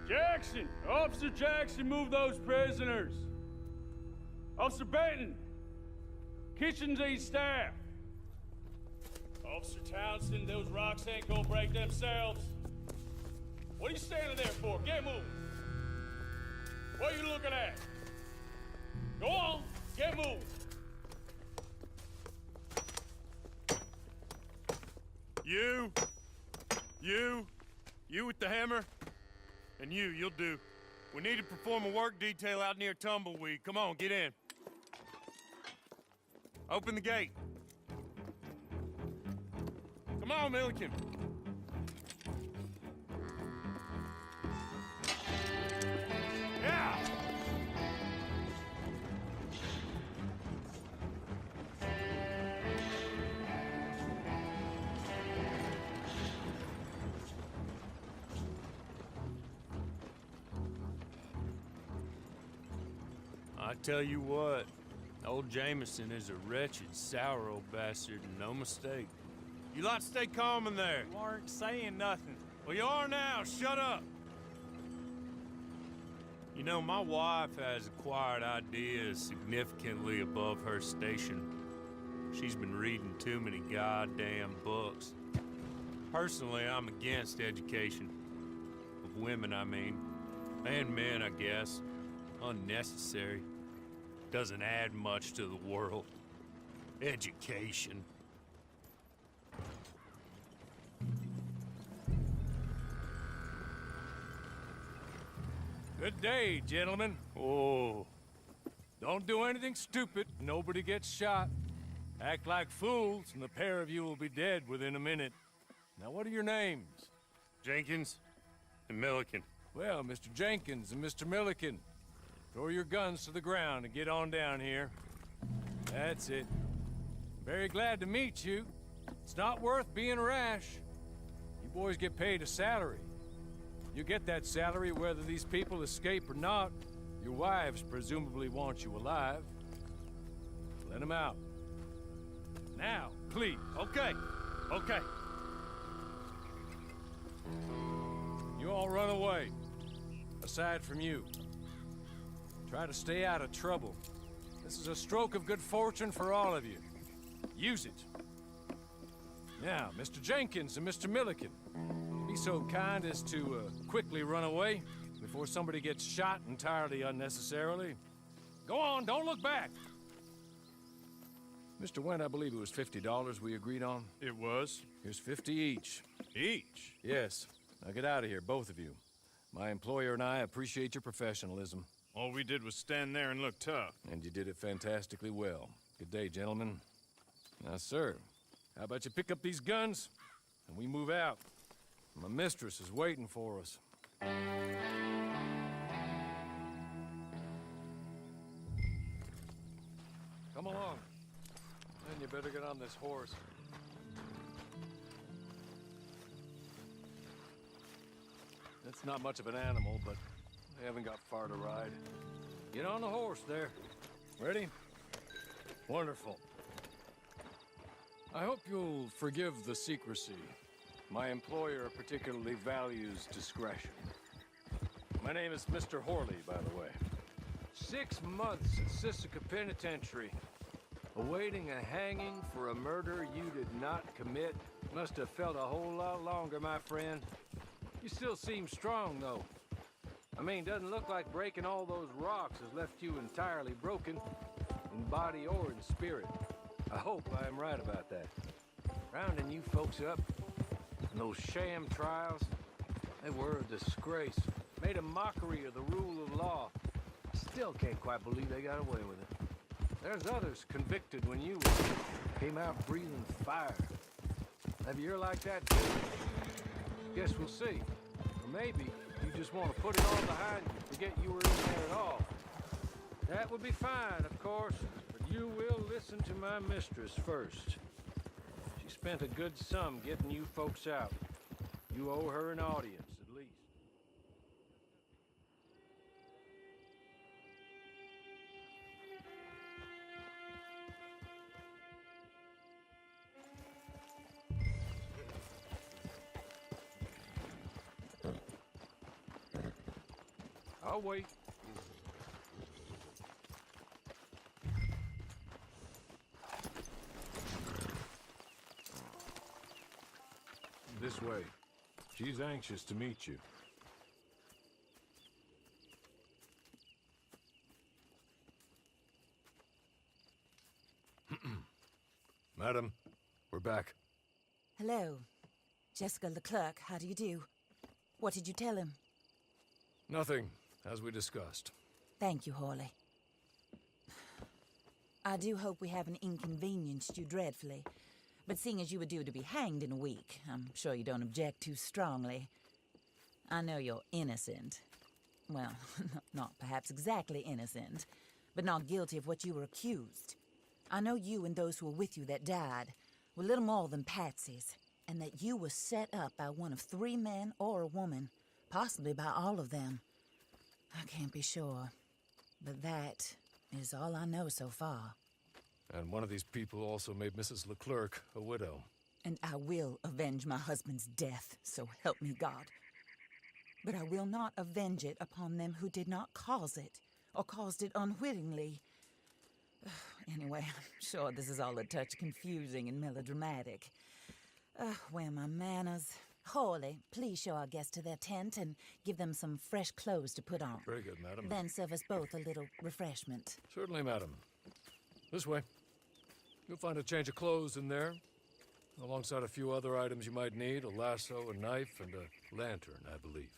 Jackson! Officer Jackson, move those prisoners! Officer Benton! Kitchens these staff! Officer Townsend, those rocks ain't gonna break themselves. What are you standing there for? Get moving! What are you looking at? Go on, get moving! You with the hammer? And you'll do. We need to perform a work detail out near Tumbleweed. Come on, get in. Open the gate. Come on, Milliken. Yeah! I tell you what, old Jameson is a wretched, sour old bastard, and no mistake. You lot stay calm in there. You aren't saying nothing. Well, you are now. Shut up. You know, my wife has acquired ideas significantly above her station. She's been reading too many goddamn books. Personally, I'm against education. Of women, I mean. And men, I guess. Unnecessary. Doesn't add much to the world. Education. Good day, gentlemen. Oh. Don't do anything stupid. Nobody gets shot. Act like fools, and the pair of you will be dead within a minute. Now, what are your names? Jenkins and Milliken. Well, Mr. Jenkins and Mr. Milliken, throw your guns to the ground and get on down here. That's it. Very glad to meet you. It's not worth being rash. You boys get paid a salary. You get that salary whether these people escape or not. Your wives presumably want you alive. Let them out. Now, please. Okay. Okay. You all run away. Aside from you. Try to stay out of trouble. This is a stroke of good fortune for all of you. Use it. Now, Mr. Jenkins and Mr. Milliken, be so kind as to quickly run away before somebody gets shot entirely unnecessarily. Go on, don't look back. Mr. Wendt, I believe it was $50 we agreed on. It was. Here's 50 each. Each? Yes. Now get out of here, both of you. My employer and I appreciate your professionalism. All we did was stand there and look tough. And you did it fantastically well. Good day, gentlemen. Now, sir, how about you pick up these guns, and we move out? My mistress is waiting for us. Come along. Then you better get on this horse. It's not much of an animal, but they haven't got far to ride. Get on the horse there. Ready? Wonderful. I hope you'll forgive the secrecy. My employer particularly values discretion. My name is Mr. Horley, by the way. 6 months at Sisika Penitentiary, awaiting a hanging for a murder you did not commit. Must have felt a whole lot longer, my friend. You still seem strong, though. I mean, doesn't look like breaking all those rocks has left you entirely broken, in body or in spirit. I hope I am right about that. Rounding you folks up, and those sham trials, they were a disgrace. Made a mockery of the rule of law. Still can't quite believe they got away with it. There's others convicted when you came out breathing fire. Have you ear like that, too? Guess we'll see. Or maybe you just want to put it all behind you, forget you were in there at all. That would be fine, of course, but you will listen to my mistress first. She spent a good sum getting you folks out. You owe her an audience, at least. I'll wait. This way. She's anxious to meet you. Madam, we're back. Hello. Jessica Leclerc, how do you do? What did you tell him? Nothing, as we discussed. Thank you, Hawley. I do hope we haven't inconvenienced you dreadfully. But seeing as you were due to be hanged in a week, I'm sure you don't object too strongly. I know you're innocent. Well, not perhaps exactly innocent, but not guilty of what you were accused. I know you and those who were with you that died were little more than patsies, and that you were set up by one of 3 men or a woman, possibly by all of them. I can't be sure, but that is all I know so far. And one of these people also made Mrs. Leclerc a widow. And I will avenge my husband's death, so help me God. But I will not avenge it upon them who did not cause it, or caused it unwittingly. Anyway, I'm sure this is all a touch confusing and melodramatic. Where are my manners? Hawley, please show our guests to their tent and give them some fresh clothes to put on. Very good, madam. Then serve us both a little refreshment. Certainly, madam. This way. You'll find a change of clothes in there, alongside a few other items you might need, a lasso, a knife, and a lantern, I believe.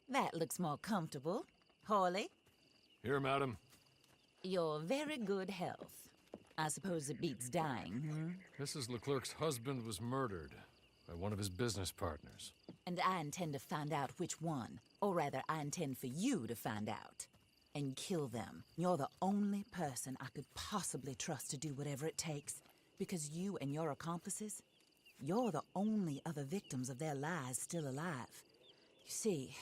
That looks more comfortable. Hawley, Here, madam. your very good health. I suppose it beats dying, hmm? Mrs. Leclerc's husband was murdered by one of his business partners. And I intend to find out which one. Or rather, I intend for you to find out. And kill them. You're the only person I could possibly trust to do whatever it takes. Because you and your accomplices, you're the only other victims of their lies still alive. You see,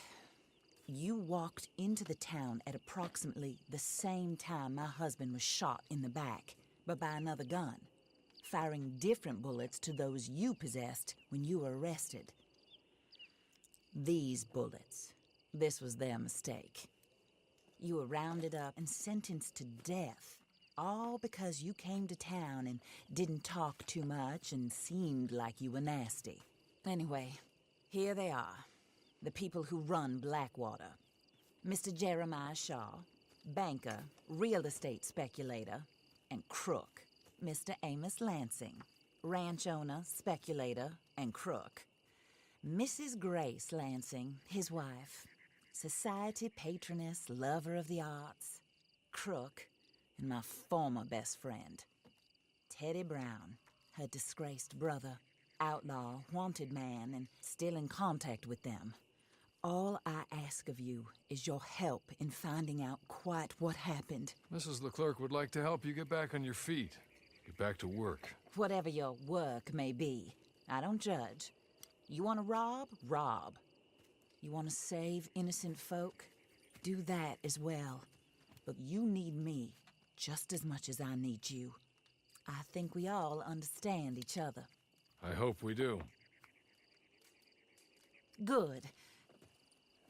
you walked into the town at approximately the same time my husband was shot in the back, but by another gun, firing different bullets to those you possessed when you were arrested. These bullets, this was their mistake. You were rounded up and sentenced to death, all because you came to town and didn't talk too much and seemed like you were nasty. Anyway, here they are. The people who run Blackwater. Mr. Jeremiah Shaw, banker, real estate speculator, and crook. Mr. Amos Lansing, ranch owner, speculator, and crook. Mrs. Grace Lansing, his wife, society patroness, lover of the arts, crook, and my former best friend. Teddy Brown, her disgraced brother, outlaw, wanted man, and still in contact with them. All I ask of you is your help in finding out quite what happened. Mrs. Leclerc would like to help you get back on your feet. Get back to work. Whatever your work may be, I don't judge. You want to rob? Rob. You want to save innocent folk? Do that as well. But you need me just as much as I need you. I think we all understand each other. I hope we do. Good.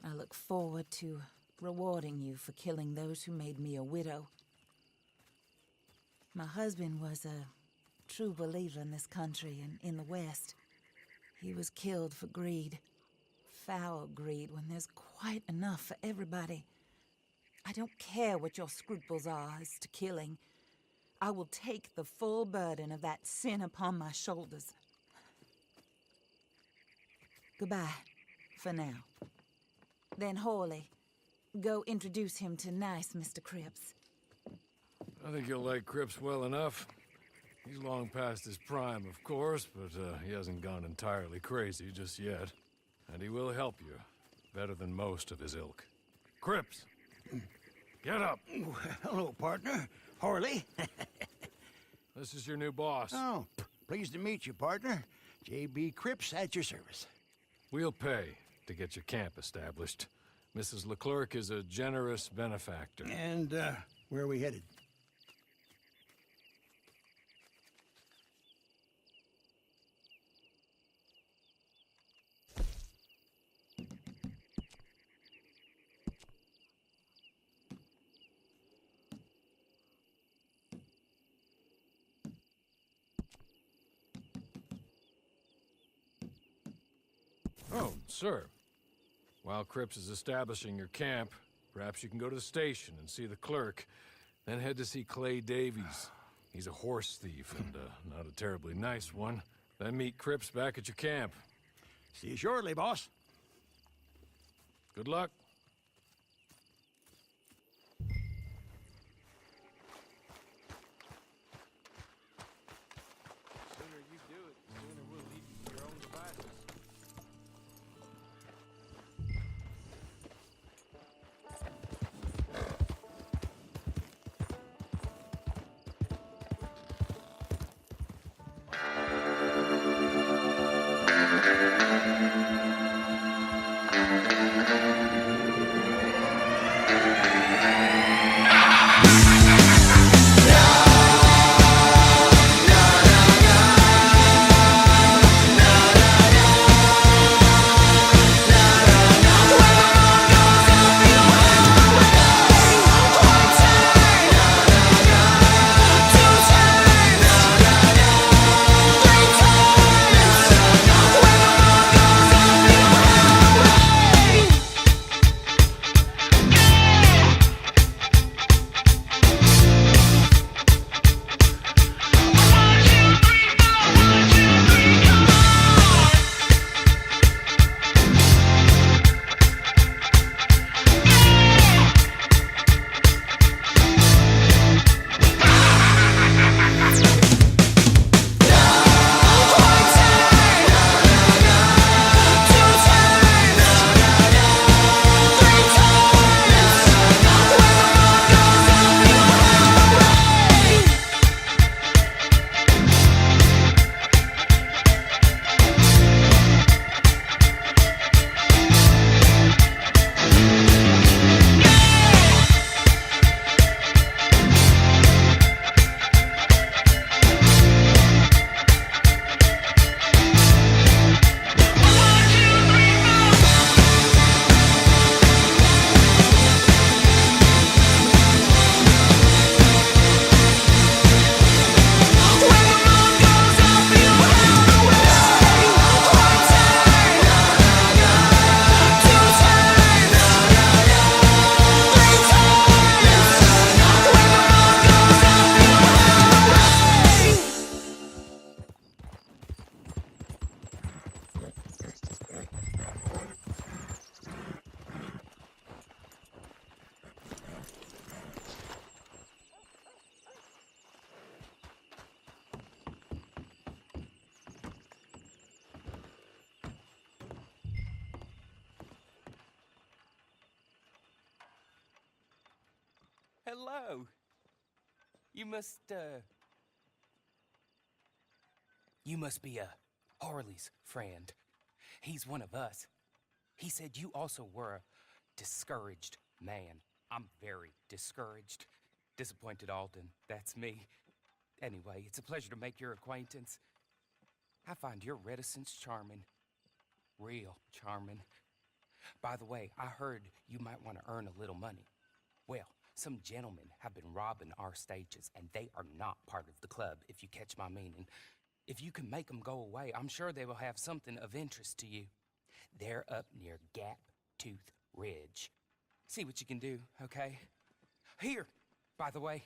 I look forward to rewarding you for killing those who made me a widow. My husband was a true believer in this country and in the West. He was killed for greed. Foul greed when there's quite enough for everybody. I don't care what your scruples are as to killing. I will take the full burden of that sin upon my shoulders. Goodbye, for now. Then Hawley, go introduce him to nice Mr. Cripps. I think you'll like Cripps well enough. He's long past his prime, of course, but he hasn't gone entirely crazy just yet. And he will help you better than most of his ilk. Cripps! Get up! Hello, partner. Harley. This is your new boss. Oh, pleased to meet you, partner. J.B. Cripps at your service. We'll pay to get your camp established. Mrs. Leclerc is a generous benefactor. And, where are we headed? Sir, while Cripps is establishing your camp, perhaps you can go to the station and see the clerk, then head to see Clay Davies. He's a horse thief and not a terribly nice one. Then meet Cripps back at your camp. See you shortly, boss. Good luck. The sooner you do it, the sooner we'll leave you to your own devices. Hello. You must be Harley's friend. He's one of us. He said you also were a discouraged man. I'm very discouraged. Disappointed Alden, that's me. Anyway, it's a pleasure to make your acquaintance. I find your reticence charming. Real charming. By the way, I heard you might want to earn a little money. Well, some gentlemen have been robbing our stages, and they are not part of the club, if you catch my meaning. If you can make them go away, I'm sure they will have something of interest to you. They're up near Gap Tooth Ridge. See what you can do, okay? Here, by the way,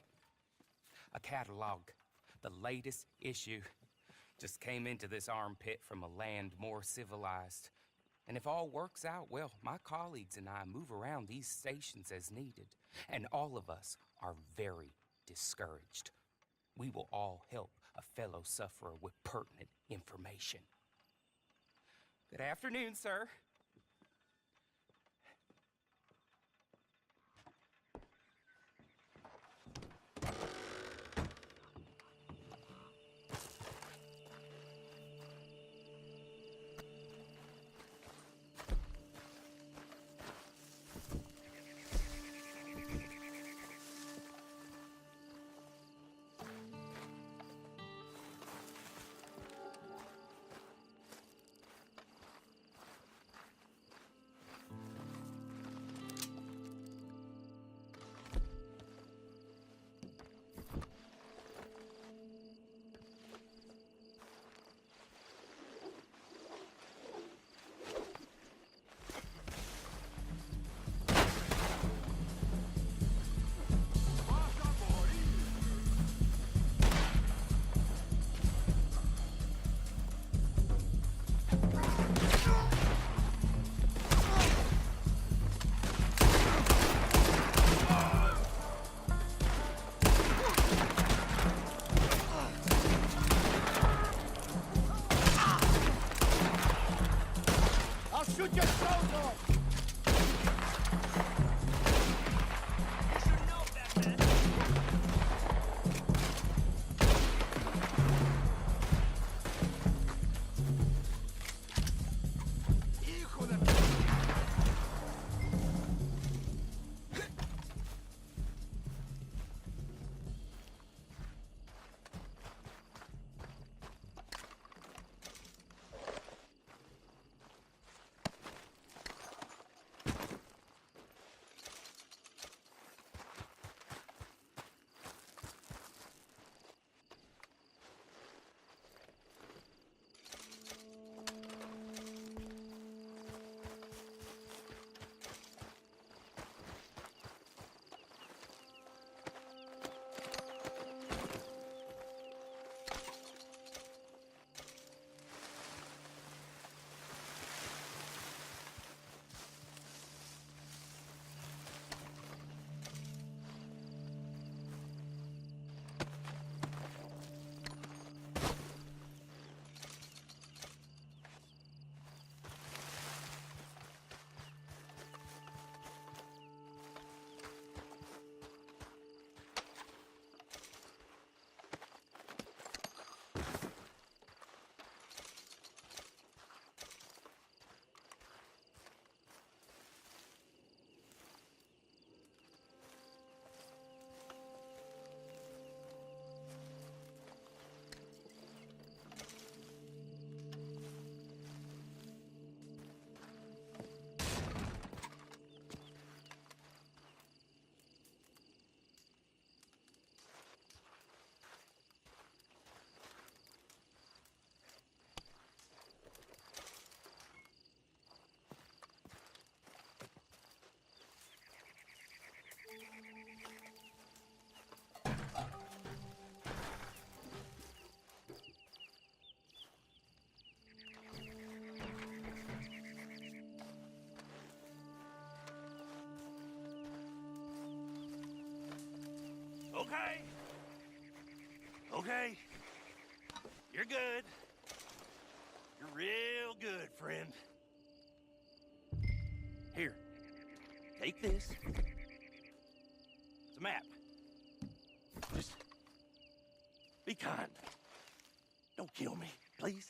a catalog. The latest issue. Just came into this armpit from a land more civilized. And if all works out, well, my colleagues and I move around these stations as needed. And all of us are very discouraged. We will all help a fellow sufferer with pertinent information. Good afternoon, sir. shoot your clothes off! Okay. Okay. You're good. You're real good, friend. Here. Take this. It's a map. Just be kind. Don't kill me, please.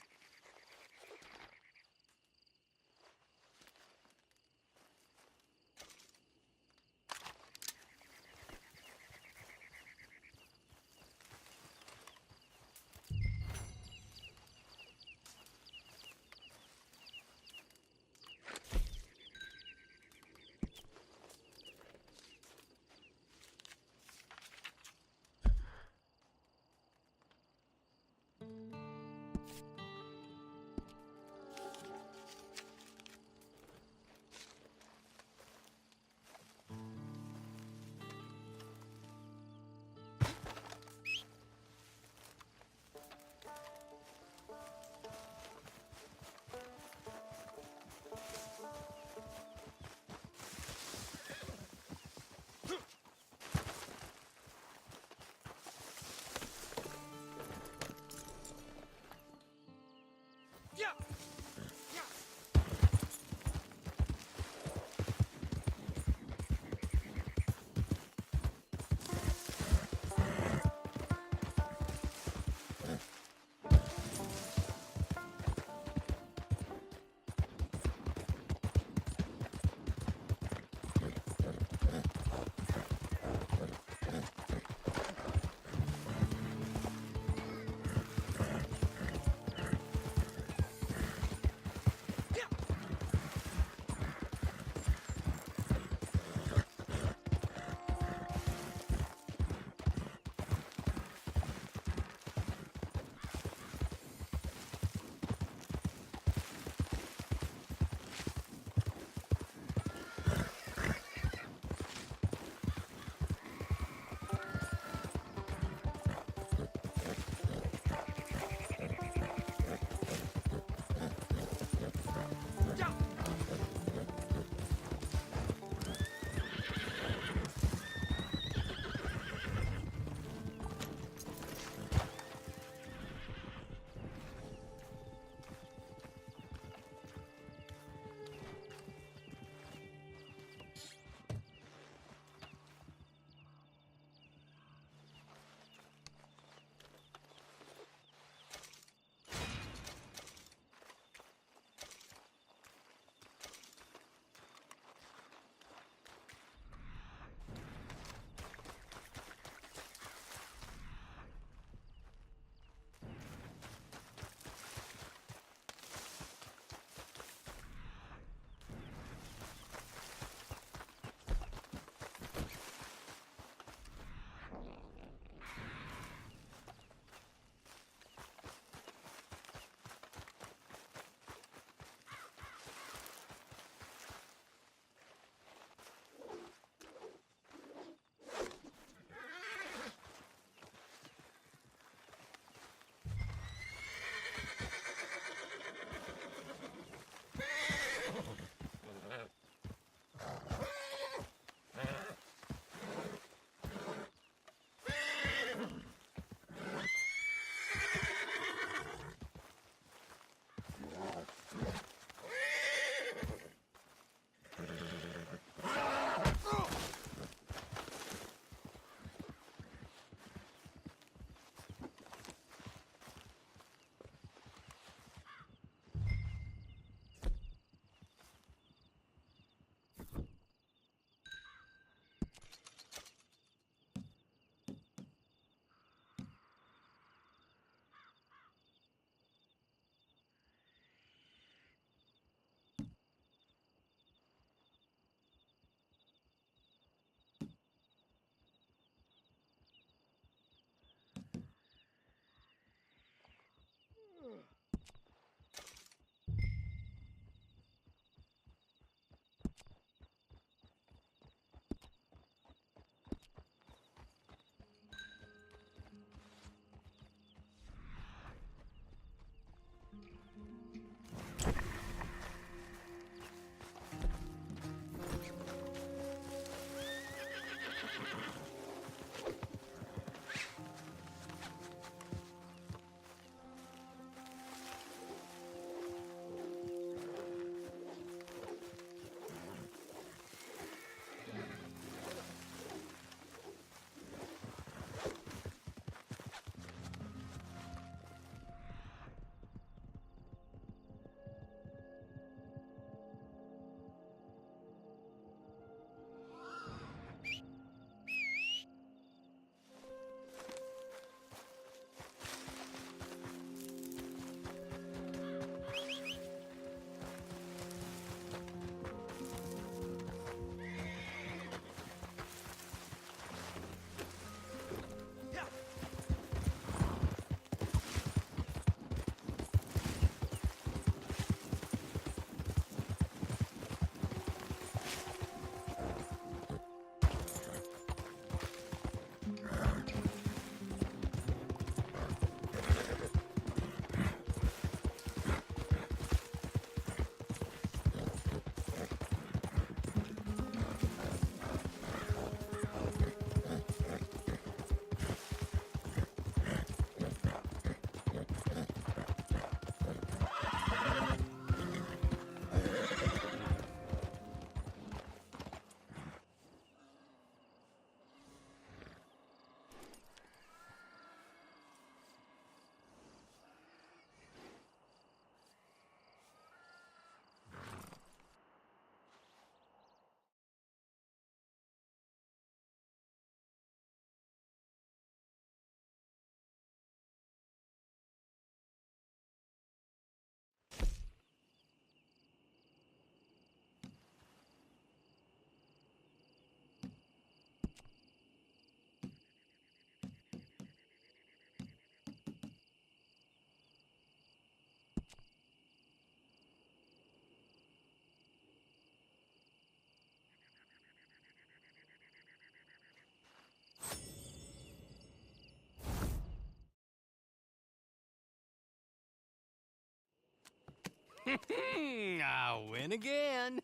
I win again.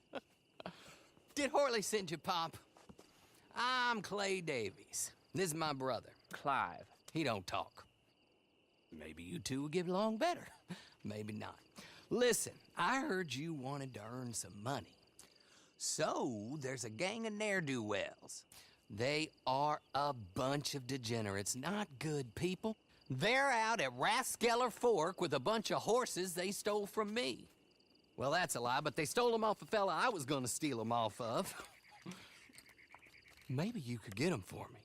Did Horley send you, Pop? I'm Clay Davies. This is my brother, Clive. He don't talk. Maybe you two will get along better. Maybe not. Listen, I heard you wanted to earn some money. So, there's a gang of ne'er-do-wells. They are a bunch of degenerates, not good people. They're out at Raskeller Fork with a bunch of horses they stole from me. Well, that's a lie, but they stole them off a fella I was gonna steal them off of. Maybe you could get them for me.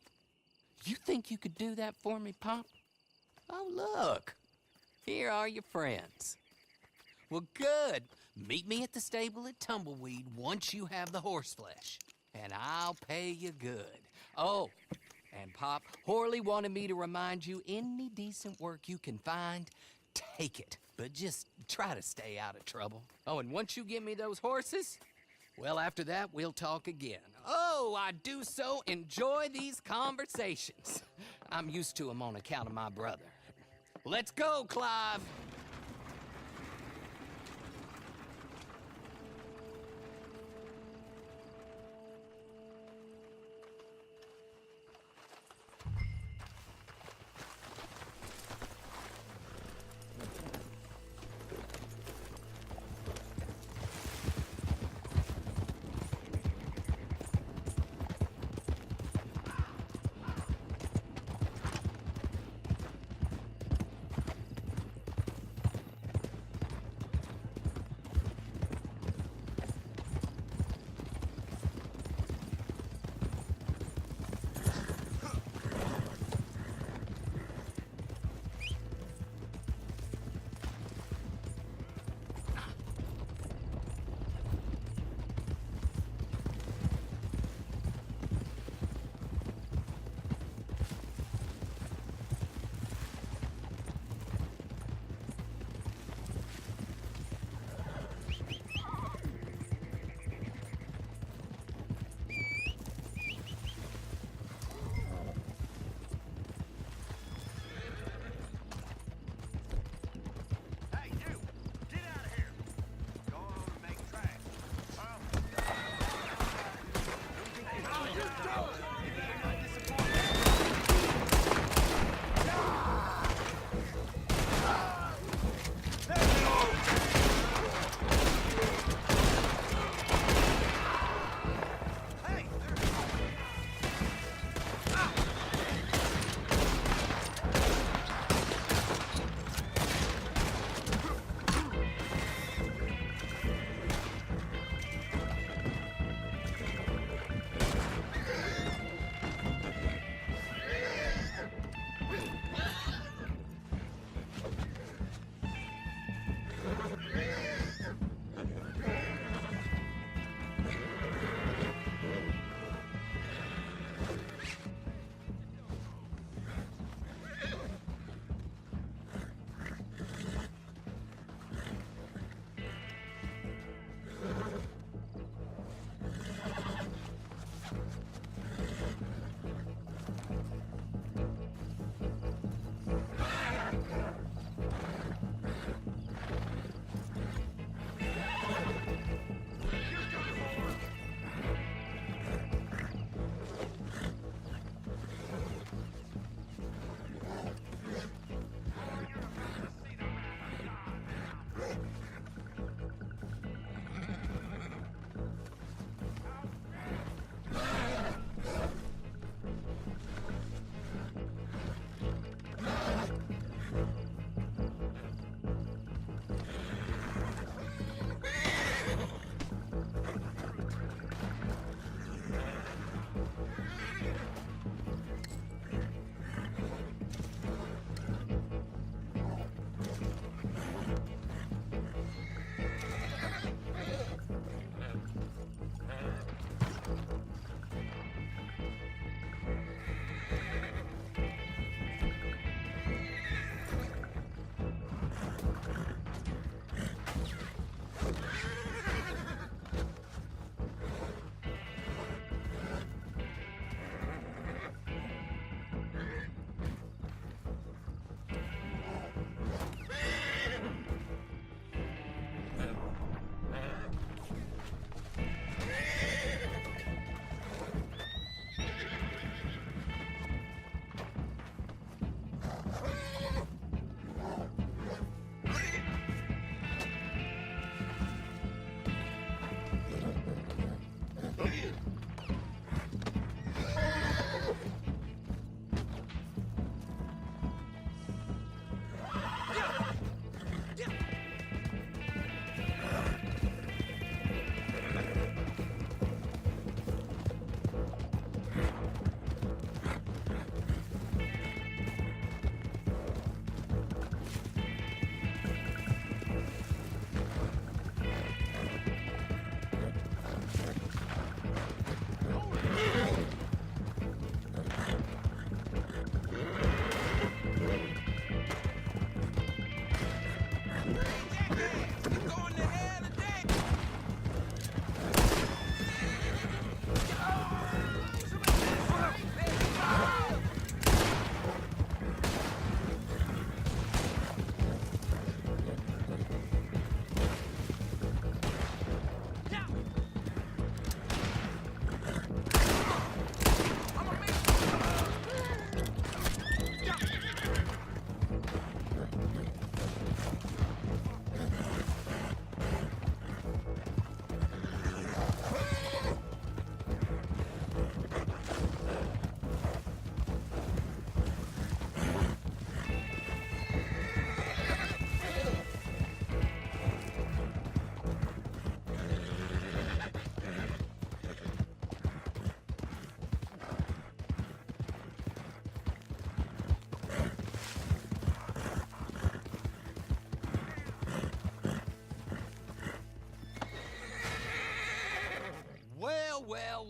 You think you could do that for me, Pop? Oh, look. Here are your friends. Well, good. Meet me at the stable at Tumbleweed once you have the horse flesh, and I'll pay you good. Oh, and Pop, Horley wanted me to remind you, any decent work you can find, take it. But just try to stay out of trouble. Oh, and once you give me those horses, well, after that, we'll talk again. Oh, I do so enjoy these conversations. I'm used to them on account of my brother. Let's go, Clive.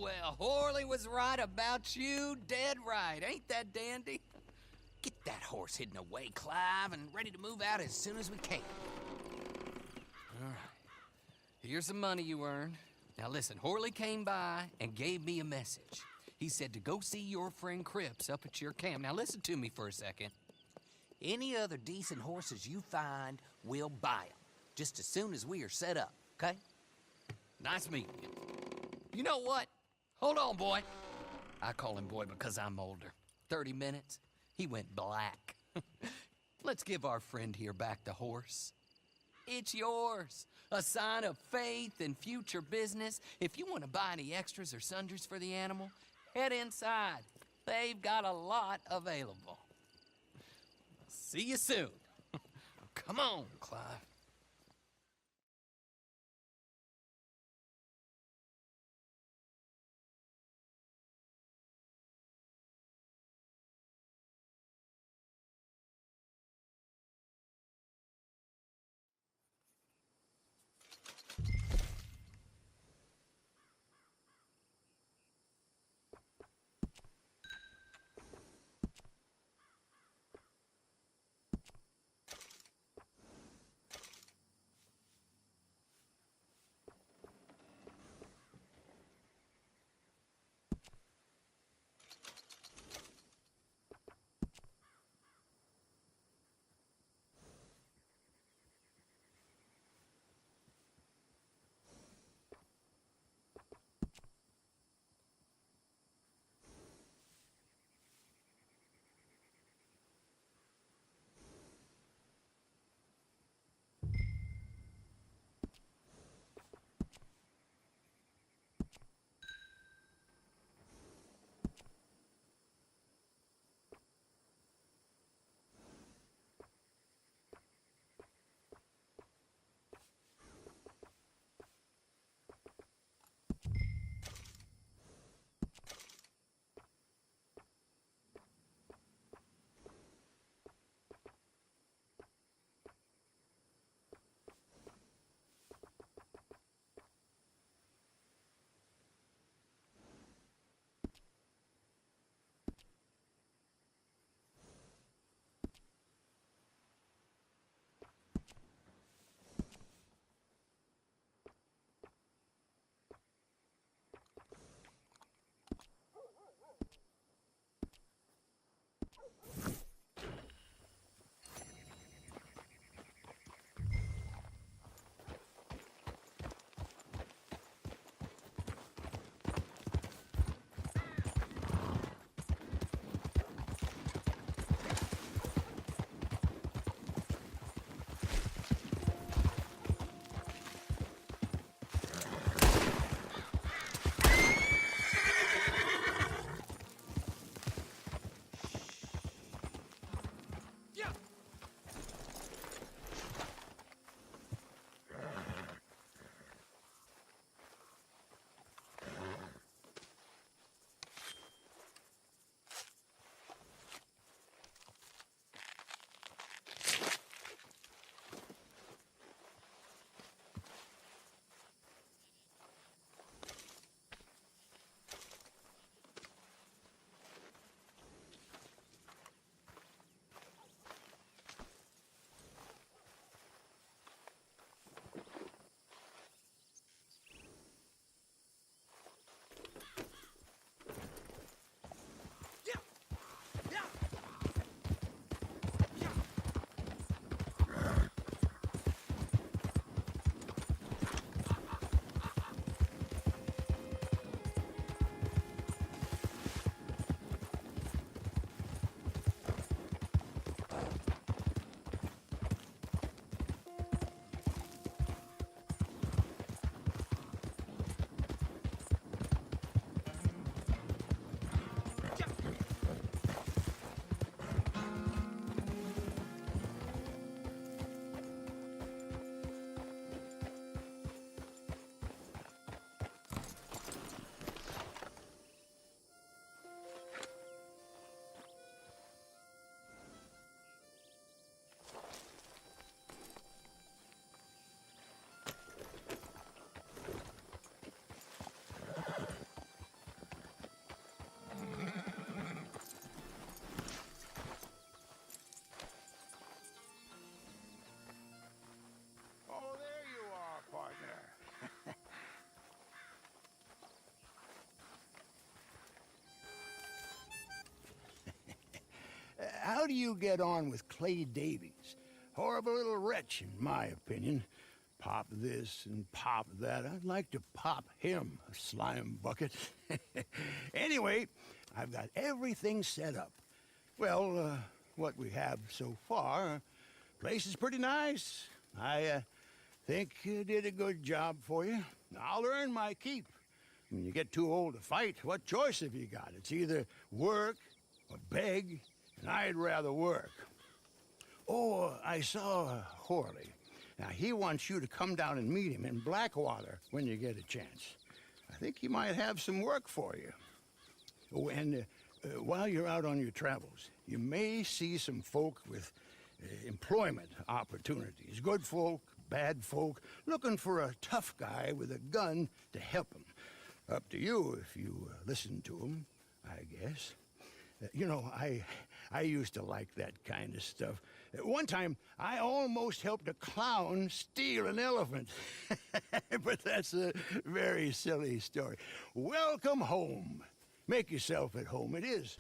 well, Horley was right about you, dead right. Ain't that dandy? Get that horse hidden away, Clive, and ready to move out as soon as we can. All right. Here's the money you earned. Now listen, Horley came by and gave me a message. He said to go see your friend Cripps up at your camp. Now listen to me for a second. Any other decent horses you find, we'll buy them. Just as soon as we are set up, okay? Nice meeting you. You know what? Hold on, boy. I call him boy because I'm older. 30 minutes, he went black. Let's give our friend here back the horse. It's yours. A sign of faith and future business. If you want to buy any extras or sundries for the animal, head inside. They've got a lot available. See you soon. Come on, Clive. do you get on with Clay Davies? Horrible little wretch, in my opinion. Pop this and pop that. I'd like to pop him, a slime bucket. Anyway, I've got everything set up. Well, what we have so far, place is pretty nice. I think you did a good job for you. I'll earn my keep. When you get too old to fight, what choice have you got? It's either work or beg, and I'd rather work. Oh, I saw Horley. Now, he wants you to come down and meet him in Blackwater when you get a chance. I think he might have some work for you. Oh, and while you're out on your travels, you may see some folk with employment opportunities. Good folk, bad folk, looking for a tough guy with a gun to help them. Up to you if you listen to them, I guess. You know, I used to like that kind of stuff. One time, I almost helped a clown steal an elephant. But that's a very silly story. Welcome home. Make yourself at home. It is.